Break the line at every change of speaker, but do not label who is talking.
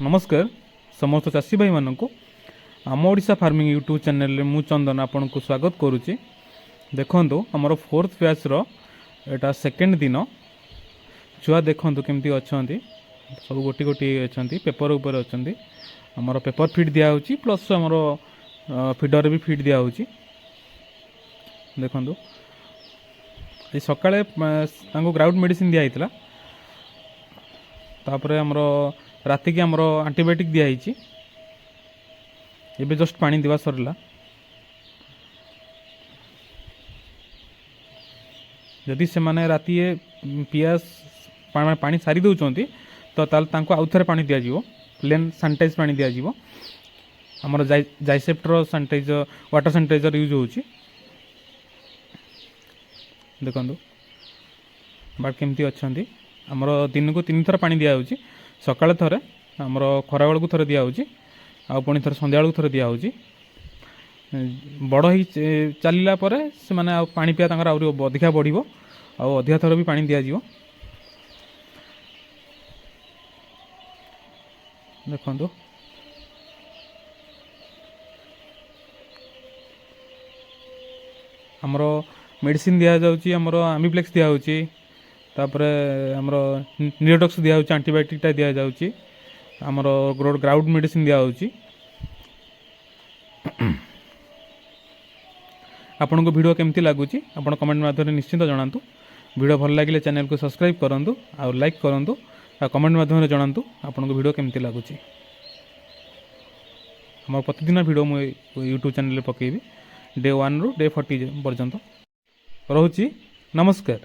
नमस्कार समस्त चाषी भाई मानक आम ओडिशा फार्मिंग यूट्यूब चैनल मु चंदन आपन को स्वागत करुच्ची। देखो आमर फोर्थ बैच एटा सेकेंड दिन छुआ देखो केमती अच्छा सब गोटी गोटी अच्छा पेपर उपर अच्छा आमर पेपर फिट दिया प्लस आमर फिडर भी फिट दिया देखो ये सकाଳେ ग्राउंड मेडिसिन दिया तापर आमर राति की आमर आंटीबायोटिक दिखाई एबे जस्ट पानी दिवा सरला। जदि से माने राति पियास पानी सारी दौरान तो तांको आउ थे पानी दिज्व प्लेन सानिटाइज पानी दिज्व आमर जाइसेप्टर सानिटाइजर वाटर सानिटाइजर यूज हो देखो बाट केमती अच्छा आमर दिन को 3 थर पानी दिया सकाଳେ थरे आमर खरा बेलू थरे दिया आउ पुणी थरे संध्या बेलू थरे दिया बड़ ही चलला से माने आ पानी पिया अधिका बढ़ो आउ अधिका थर भी पानी दिया देखो आमर मेडिसिन दिया जाउची आमर आमिप्लेक्स दिया होची तापर आमर निरोटॉक्स दिया होची एंटीबायोटिक टा दिया जाउची आमर ग्राउंड मेडिसिन दिया होची। आपन को वीडियो केमती लागुची आपण कमेंट माध्यम निश्चिंत जणांतु। वीडियो भल लागिले चैनल को सब्सक्राइब करंतु आ लाइक करंतु आ कमेंट माध्यम जणांतु आपण को वीडियो केमती लागुची। हमर प्रतिदिन वीडियो मु यूट्यूब चैनल पकेबी डे 1 रु डे 40 पर्यंत। रहुची नमस्कार।